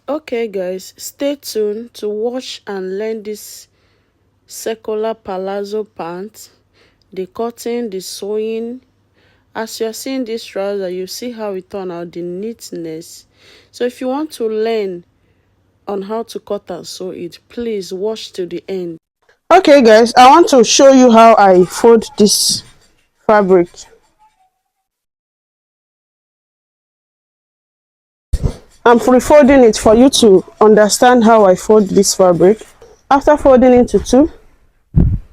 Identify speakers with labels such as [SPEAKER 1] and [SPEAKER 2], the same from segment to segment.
[SPEAKER 1] Okay guys, stay tuned to watch and learn this circular palazzo pant, the cutting, the sewing. As you're seeing this trouser, you see how it turn out, the neatness. So if you want to learn on how to cut and sew it, please watch to the end. Okay guys, I want to show you how I fold this fabric. I'm refolding it for you to understand how I fold this fabric. After folding into two,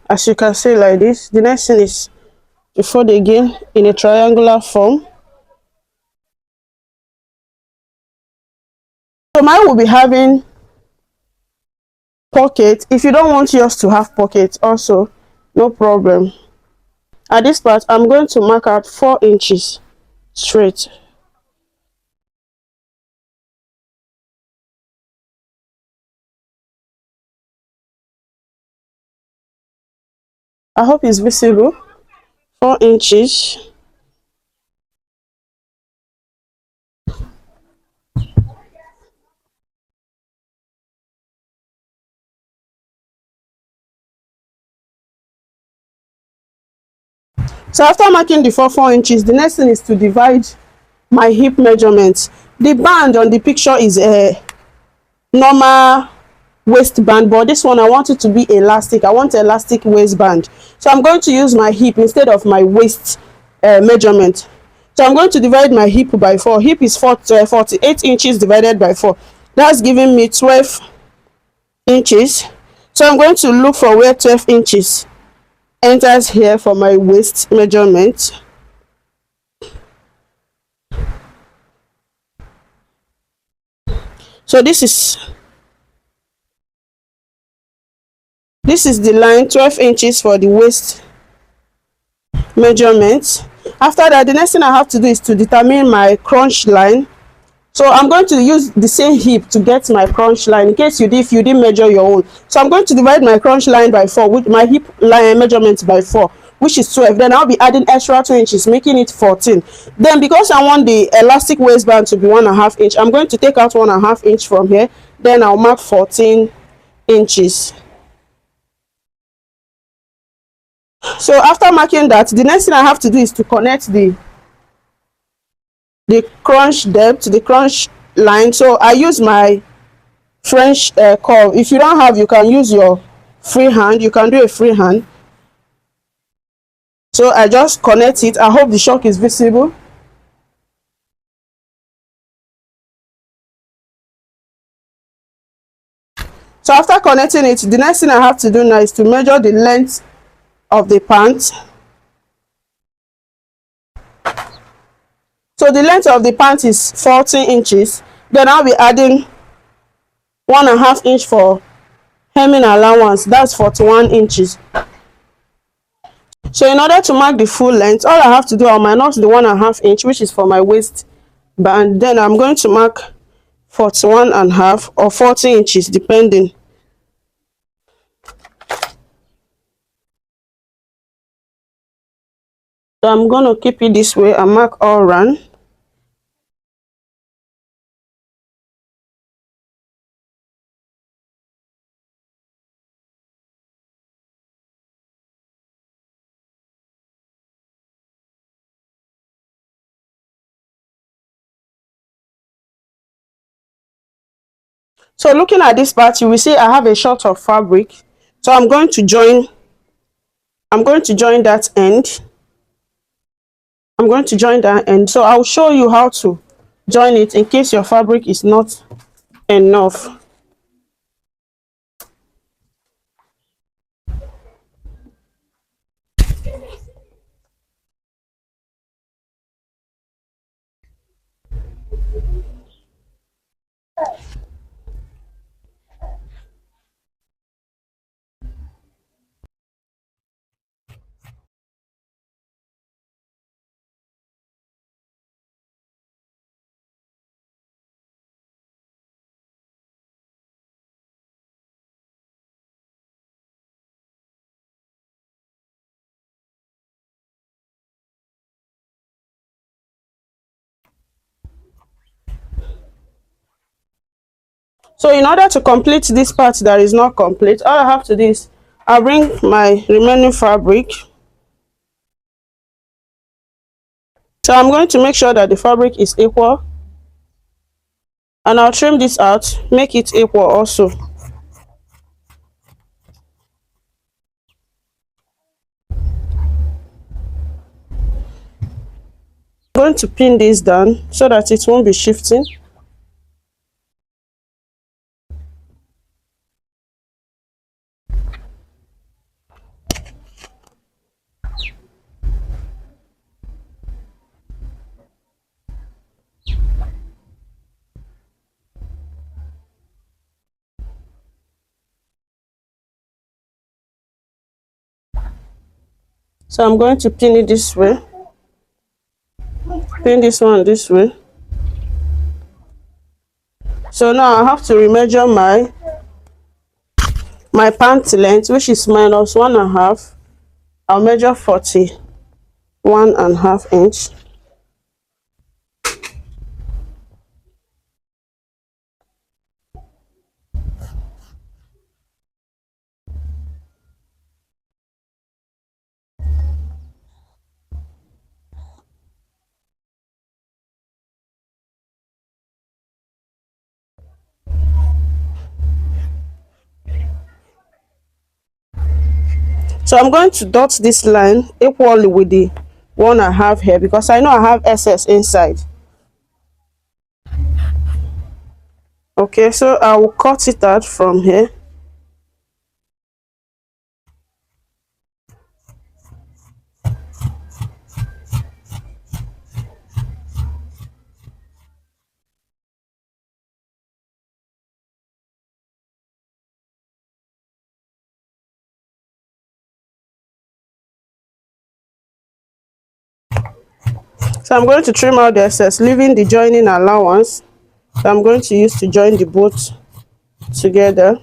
[SPEAKER 1] as you can see like this, the next thing is to fold again in a triangular form. So mine will be having pocket. If you don't want yours to have pocket also, no problem. At this part, I'm going to mark out 4 inches straight. I hope it's visible. 4 inches. So after marking the 4 inches, the next thing is to divide my hip measurements. The band on the picture is a normal waistband, but this one I want it to be elastic. I want elastic waistband, so I'm going to use my hip instead of my waist measurement. So I'm going to divide my hip by 4. Hip is 48 inches divided by 4. That's giving me 12 inches. So I'm going to look for where 12 inches enters here for my waist measurement. So this is the line, 12 inches for the waist measurement. After that, the next thing I have to do is to determine my crunch line. So I'm going to use the same hip to get my crunch line in case if you didn't measure your own. So I'm going to divide my crunch line by 4 with my hip line measurement by 4, which is 12. Then I'll be adding extra 2 inches, making it 14. Then because I want the elastic waistband to be 1.5 inch, I'm going to take out 1.5 inch from here. Then I'll mark 14 inches. So after marking that, the next thing I have to do is to connect the crunch depth to the crunch line. So I use my French curve. If you don't have, you can use your free hand. You can do a free hand. So I just connect it. I hope the shock is visible. So after connecting it, the next thing I have to do now is to measure the length of the pant. So the length of the pant is 14 inches. Then I'll be adding 1.5 inch for hemming allowance. That's 41 inches. So in order to mark the full length, all I have to do, I'll minus the 1.5 inch, which is for my waist band. Then I'm going to mark 41.5 or 40 inches depending. So I'm going to keep it this way and mark all round. So looking at this part, you will see I have a short of fabric. So I'm going to join that end. I'm going to join that end. So I'll show you how to join it in case your fabric is not enough. So in order to complete this part that is not complete, all I have to do is I'll bring my remaining fabric. So I'm going to make sure that the fabric is equal, and I'll trim this out, make it equal also. I'm going to pin this down so that it won't be shifting. So I'm going to pin it this way, pin this one this way. So now I have to remeasure my pant length, which is minus 1.5. I'll measure 41.5 inch. So I'm going to dot this line equally with the one I have here, because I know I have excess inside. Okay, so I will cut it out from here. So I'm going to trim out the excess, leaving the joining allowance that I'm going to use to join the both together.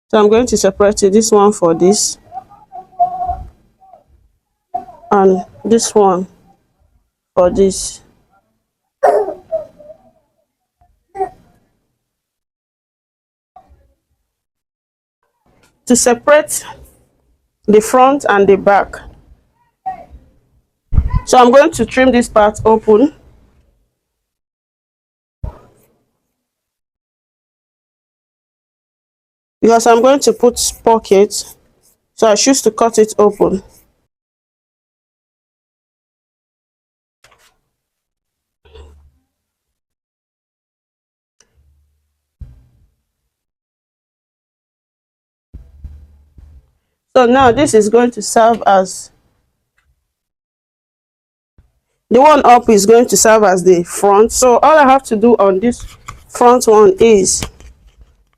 [SPEAKER 1] So I'm going to separate it, this one for this, and this one for this. To separate the front and the back, so I'm going to trim this part open. Because I'm going to put pockets, so I choose to cut it open. So now this is going to serve as, the one up is going to serve as the front. So all I have to do on this front one is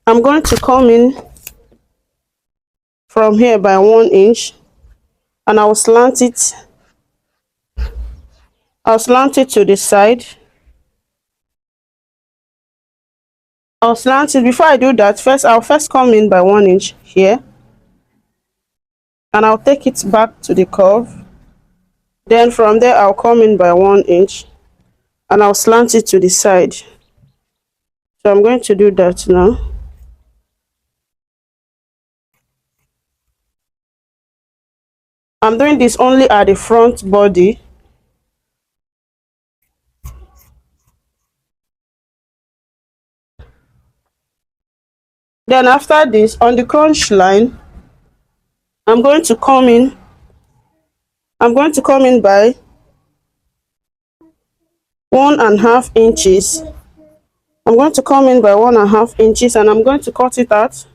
[SPEAKER 1] I'm going to come in from here by 1 inch, and I'll slant it to the side. I'll slant it. Before I do that, I'll first come in by 1 inch here, and I'll take it back to the curve. Then from there I'll come in by 1 inch, and I'll slant it to the side. So I'm going to do that now. I'm doing this only at the front body. Then after this, on the crunch line, I'm going to come in by 1.5 inches. I'm going to come in by 1.5 inches, and I'm going to cut it out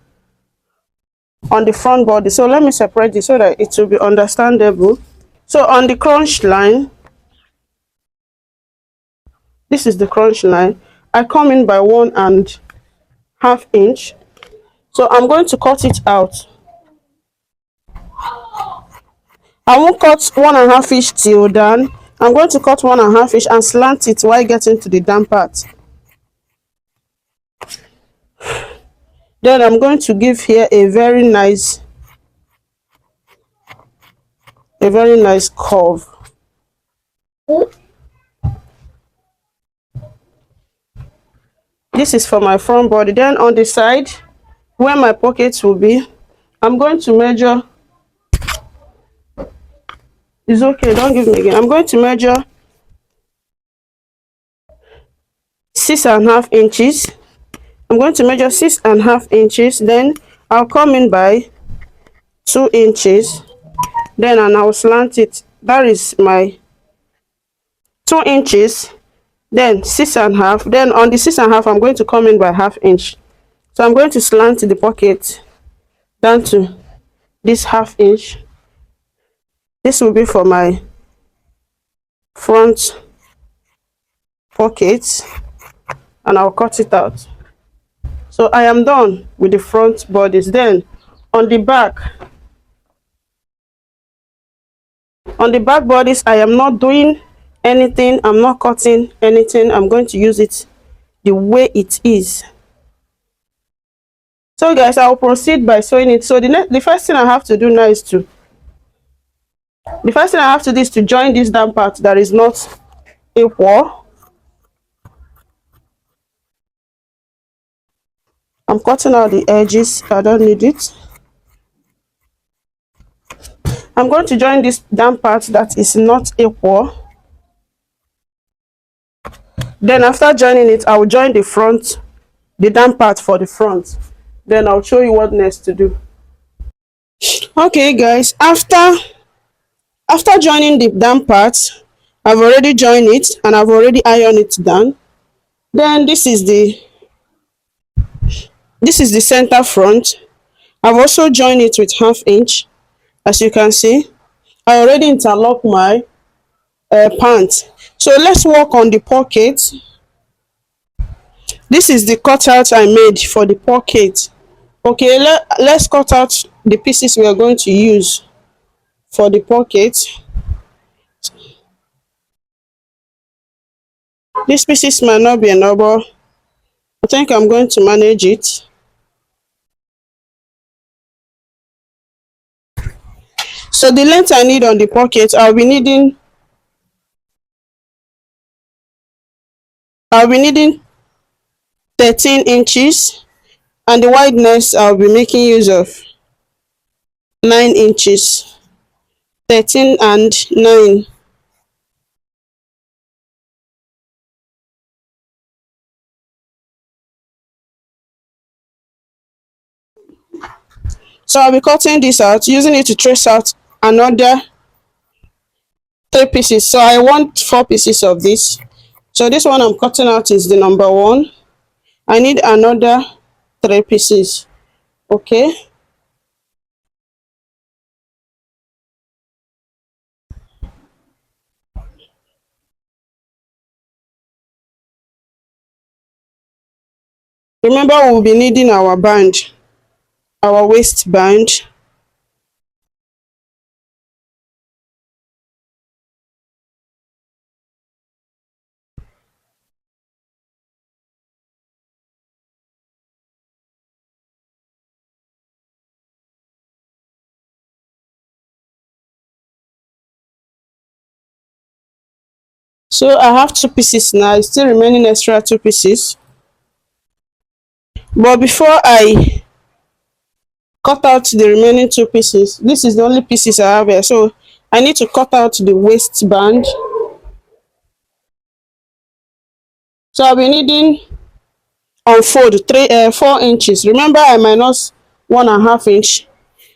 [SPEAKER 1] on the front body. So let me separate this so that it will be understandable. So on the crunch line, this is the crunch line, I come in by 1.5 inch. So I'm going to cut it out. I won't cut 1.5 inch till down. I'm going to cut 1.5 inch and slant it while getting to the down part. Then I'm going to give here a very nice curve. This is for my front body. Then on the side where my pockets will be, I'm going to measure. It's okay, don't give me again. I'm going to measure 6.5 inches. I'm going to measure 6.5 inches. Then I'll come in by 2 inches. Then and I'll slant it. That is my 2 inches. Then 6.5. Then on the 6.5, I'm going to come in by half inch. So I'm going to slant the pocket down to this half inch. This will be for my front pocket, and I'll cut it out. So I am done with the front bodies. Then on the back bodies, I am not doing anything. I'm not cutting anything. I'm going to use it the way it is. So guys, I'll proceed by sewing it. So the first thing I have to do now is to join this down part that is not equal. I'm cutting out the edges. I don't need it. I'm going to join this down part that is not equal. Then after joining it, I will join the down part for the front. Then I'll show you what next to do. Okay guys, after joining the down part, I've already joined it and I've already ironed it down. Then this is the center front. I've also joined it with half inch. As you can see, I already interlock my pants. So let's work on the pocket. This is the cutout I made for the pocket. Okay, let's cut out the pieces we are going to use for the pocket. These pieces might not be enough, but I think I'm going to manage it. So the length I need on the pocket, I'll be needing 13 inches, and the wideness I'll be making use of 9 inches. 13 and 9. So I'll be cutting this out, using it to trace out another 3 pieces. So I want 4 pieces of this. So this one I'm cutting out is the number 1. I need another 3 pieces. Okay. Remember, we'll be needing our band, our waistband. So I have 2 pieces now, it's still remaining extra 2 pieces. But before I cut out the remaining 2 pieces, this is the only pieces I have here. So I need to cut out the waistband. So I'll be needing unfold 4 inches. Remember, I minus 1.5 inch.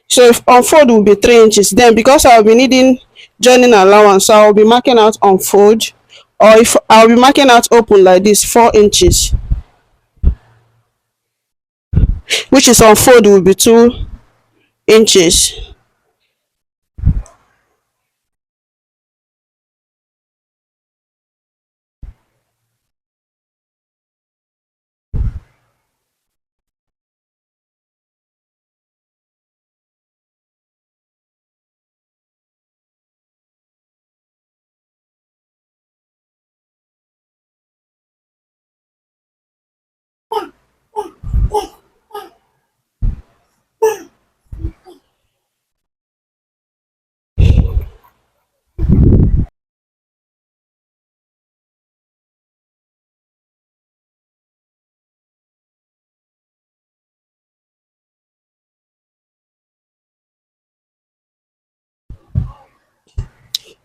[SPEAKER 1] So if unfold will be 3 inches, then because I'll be needing joining allowance, so I'll be marking out unfold, or if I'll be marking out open like this, 4 inches, which is unfold will be 2 inches.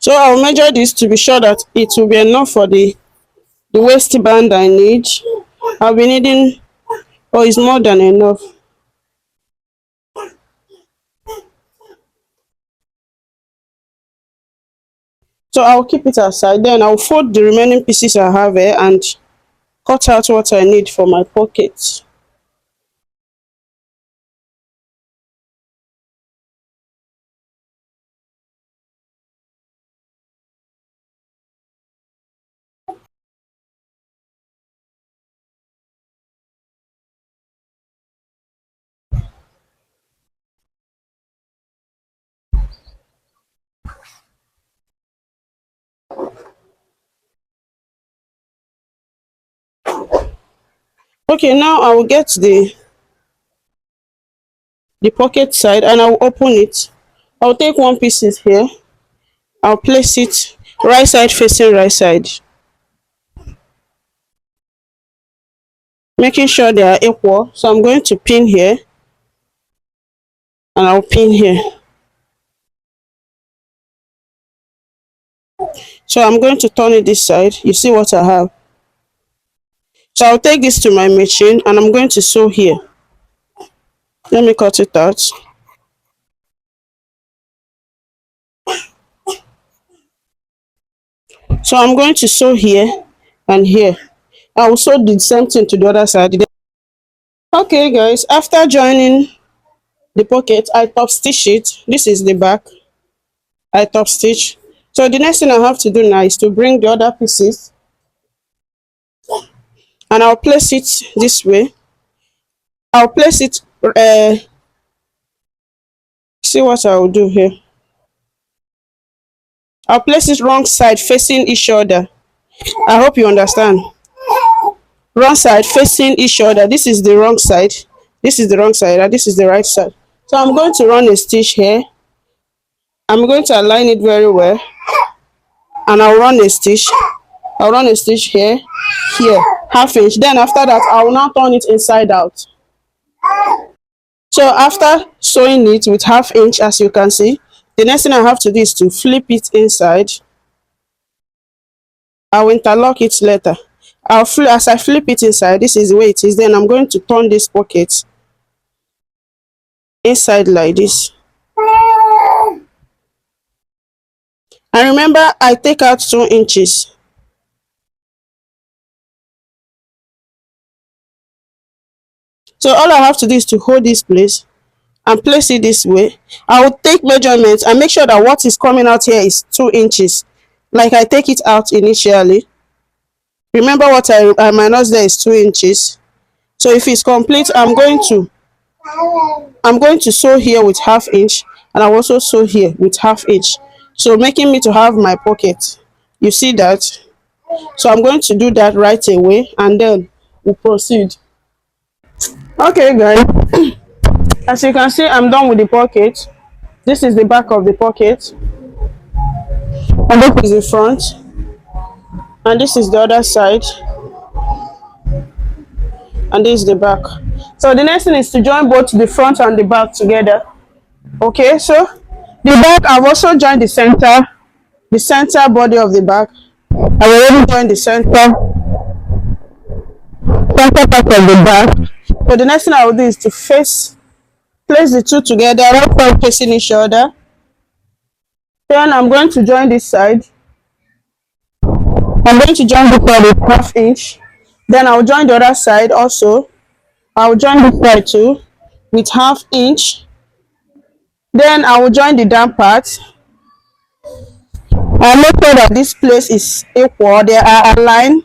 [SPEAKER 1] So I'll measure this to be sure that it will be enough for the waistband I need. I'll be needing, or is more than enough. So I'll keep it aside. Then I'll fold the remaining pieces I have here and cut out what I need for my pocket. Okay, now I will get the pocket side and I will open it. I'll take one pieces here. I'll place it right side facing right side, making sure they are equal. So I'm going to pin here and I'll pin here. So I'm going to turn it this side. You see what I have. So I'll take this to my machine and I'm going to sew here. Let me cut it out. So I'm going to sew here and here. I will sew the same thing to the other side. Okay guys, after joining the pocket, I top stitch it. This is the back. I top stitch. So the next thing I have to do now is to bring the other pieces and I'll place it this way. I'll place it, see what I will do here. I'll place it wrong side facing each other. I hope you understand. Wrong side facing each other. This is the wrong side. This is the wrong side and this is the right side. So I'm going to run a stitch here. I'm going to align it very well and I'll run a stitch. I'll run a stitch here, here, half inch. Then after that, I will now turn it inside out. So after sewing it with half inch, as you can see, the next thing I have to do is to flip it inside. I will interlock it later. As I flip it inside, this is the way it is. Then I'm going to turn this pocket inside like this. And remember, I take out 2 inches. So all I have to do is to hold this place and place it this way. I will take measurements and make sure that what is coming out here is 2 inches. Like I take it out initially. Remember what I minus there is 2 inches. So if it's complete, I'm going to sew here with half inch and I'll also sew here with half inch. So making me to have my pocket. You see that? So I'm going to do that right away and then we'll proceed. Okay guys, as you can see, I'm done with the pocket. This is the back of the pocket and this is the front and this is the other side and this is the back. So the next thing is to join both the front and the back together. Okay, so the back, I've also joined the center body of the back. I will already join the center part of the back. So the next thing I will do is to place the two together, right facing each other. Then I'm going to join this side. I'm going to join this side with half inch. Then I'll join the other side also. I'll join this side too with half inch. Then I will join the down part. I'll make sure that this place is equal. They are aligned.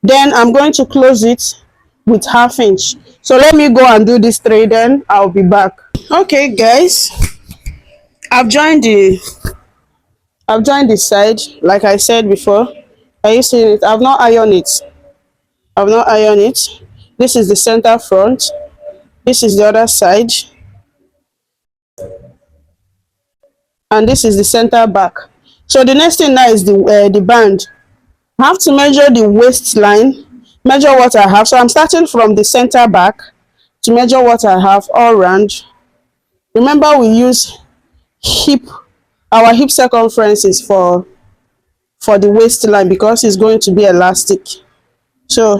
[SPEAKER 1] Then I'm going to close it with half inch. So let me go and do this 3, then I'll be back. Okay guys, I've joined the side like I said before. Are you seeing it? I've not ironed it. This is the center front. This is the other side. And this is the center back. So the next thing now is the band. I have to measure the waistline, measure what I have. So I'm starting from the center back to measure what I have all round. Remember, we use our hip circumferences for for the waistline because it's going to be elastic. So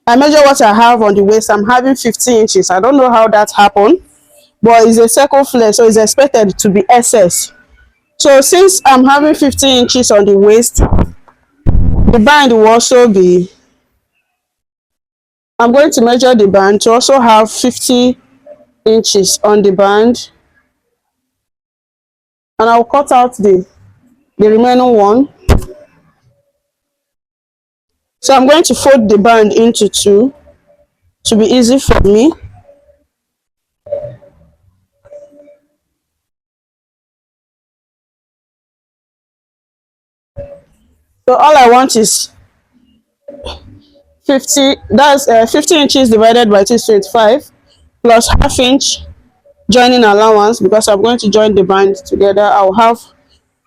[SPEAKER 1] I measure what I have on the waist. I'm having 50 inches. I don't know how that happened, but it's a circle flare, so it's expected to be SS. So since I'm having 50 inches on the waist, the band will also be, I'm going to measure the band to also have 50 inches on the band, and I'll cut out the remaining one. So I'm going to fold the band into two to be easy for me. So all I want is 50, that's 50 inches divided by 225 plus half inch joining allowance, because I'm going to join the band together. I'll have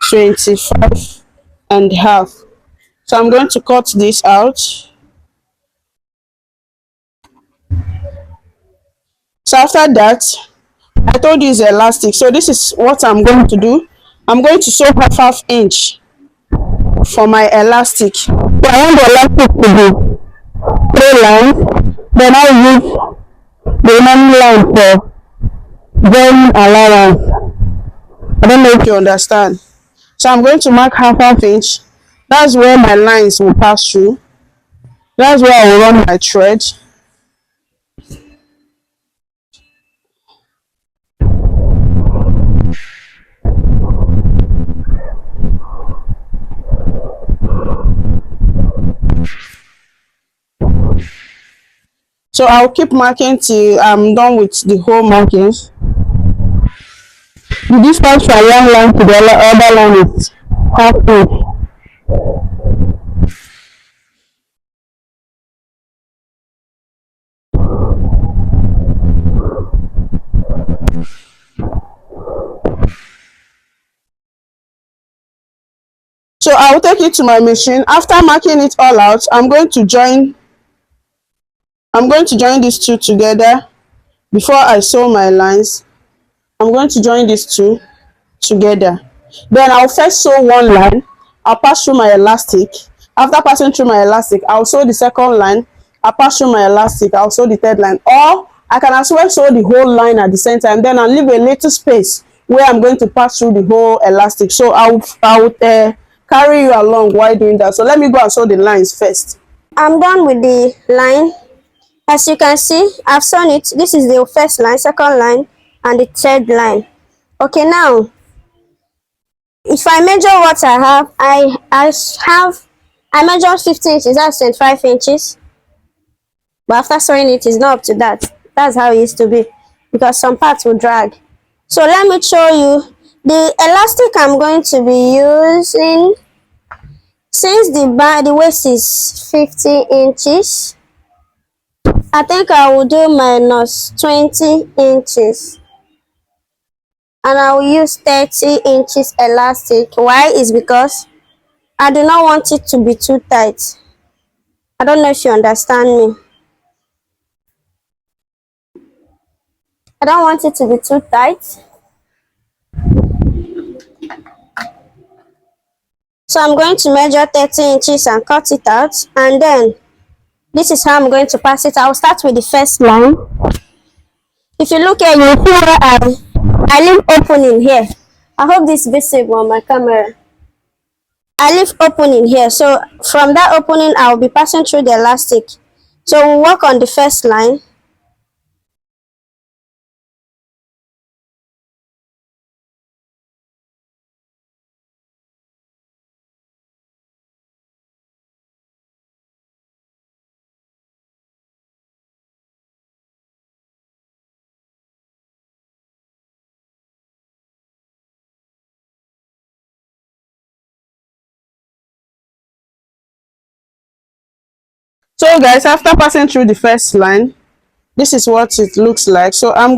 [SPEAKER 1] 25 and half. So I'm going to cut this out. So after that, I told you it's elastic, so this is what I'm going to do. I'm going to sew half inch for my elastic. So I want the elastic to be 3 lines, then I'll use the remaining line for joining allowance. I don't know if you understand. So I'm going to mark half inch. That's where my lines will pass through. That's where I will run my thread. So I'll keep marking till I'm done with the whole markings. The distance from one line to the other line is half inch. So I will take it to my machine. After marking it all out, I'm going to join these two together before I sew my lines. I'm going to join these two together. Then I'll first sew one line. I'll pass through my elastic. After passing through my elastic, I'll sew the second line. I'll pass through my elastic. I'll sew the third line. Or I can as well sew the whole line at the same time. Then I'll leave a little space where I'm going to pass through the whole elastic. So I'll carry you along while doing that. So let me go and sew the lines first.
[SPEAKER 2] I'm done with the line. As you can see, I've sewn it. This is the first line, second line, and the third line. Okay, now if I measure what I measured 50 inches, that's 25 inches. But after sewing it, it's not up to that. That's how it used to be, because some parts will drag. So let me show you the elastic I'm going to be using. Since the waist is 50 inches, I think I will do minus 20 inches. And I will use 30 inches elastic. Why? Is because I do not want it to be too tight. I don't know if you understand me. I don't want it to be too tight. So I'm going to measure 30 inches and cut it out. And then this is how I'm going to pass it. I'll start with the first line. If you look here, you'll see where I leave opening here. I hope this is visible on my camera. I leave opening here. So from that opening, I'll be passing through the elastic. So we'll work on the first line.
[SPEAKER 1] So guys, after passing through the first line, this is what it looks like. So I'll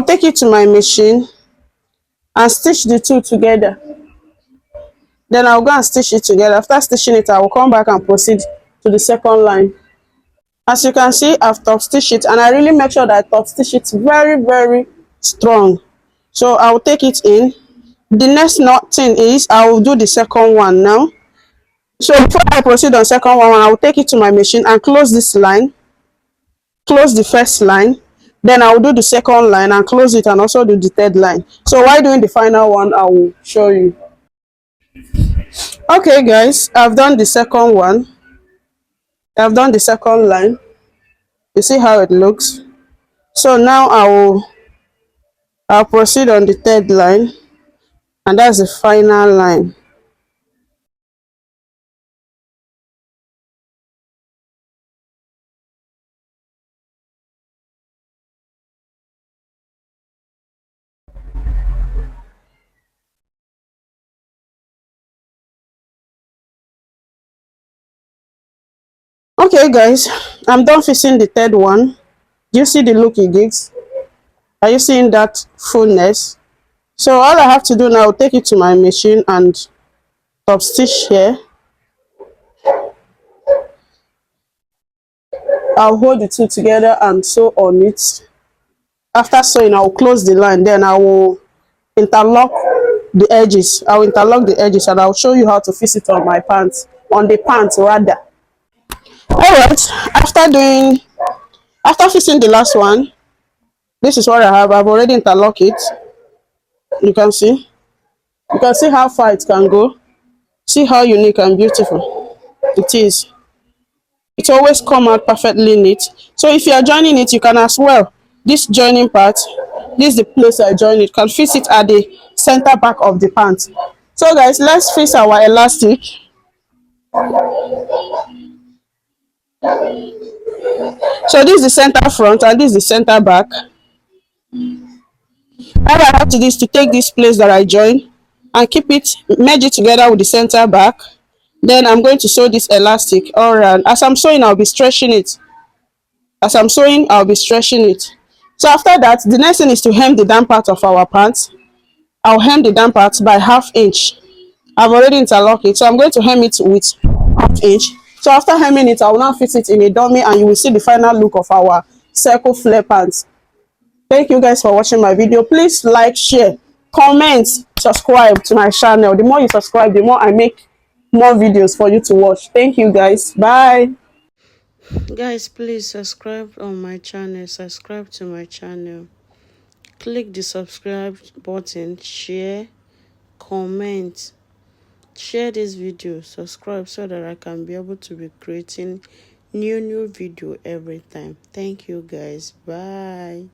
[SPEAKER 1] take it to my machine and stitch the two together. Then I'll go and stitch it together. After stitching it, I will come back and proceed to the second line. As you can see, I've top stitched it, and I really make sure that I top stitch it very, very strong. So I'll take it in. The next thing is I will do the second one now. So before I proceed on second one, I will take it to my machine and close this line, close the first line, then I will do the second line and close it and also do the third line. So while doing the final one, I will show you. Okay guys, I've done the second one. I've done the second line. You see how it looks. So now I'll proceed on the third line, and that's the final line. Okay guys, I'm done fixing the third one. Do you see the look it gives? Are you seeing that fullness? So all I have to do now, take it to my machine and top stitch here. I'll hold the two together and sew on it. After sewing, I'll close the line, then I will interlock the edges. I'll interlock the edges and I'll show you how to fix it on my pants, on the pants rather. Alright, after fixing the last one, this is what I have. I've already interlocked it. You can see. You can see how far it can go. See how unique and beautiful it is. It always come out perfectly neat. So if you are joining it, you can as well. This joining part, this is the place I join it. Can fix it at the center back of the pants. So guys, let's fix our elastic. So this is the center front and this is the center back. All I have to do is to take this place that I joined and keep it, merge it together with the center back. Then I'm going to sew this elastic all around. As I'm sewing, I'll be stretching it. As I'm sewing, I'll be stretching it. So after that, the next thing is to hem the down part of our pants. I'll hem the down part by ½ inch. I've already interlocked it, so I'm going to hem it with ½ inch. So after hemming it, I will now fit it in a dummy and you will see the final look of our circle flare pants. Thank you guys for watching my video. Please like, share, comment, subscribe to my channel. The more you subscribe, the more I make more videos for you to watch. Thank you guys. Bye. Guys, please subscribe on my channel. Subscribe to my channel. Click the subscribe button, share, comment, share this video, subscribe so that I can be able to be creating new video every time. Thank you guys. Bye.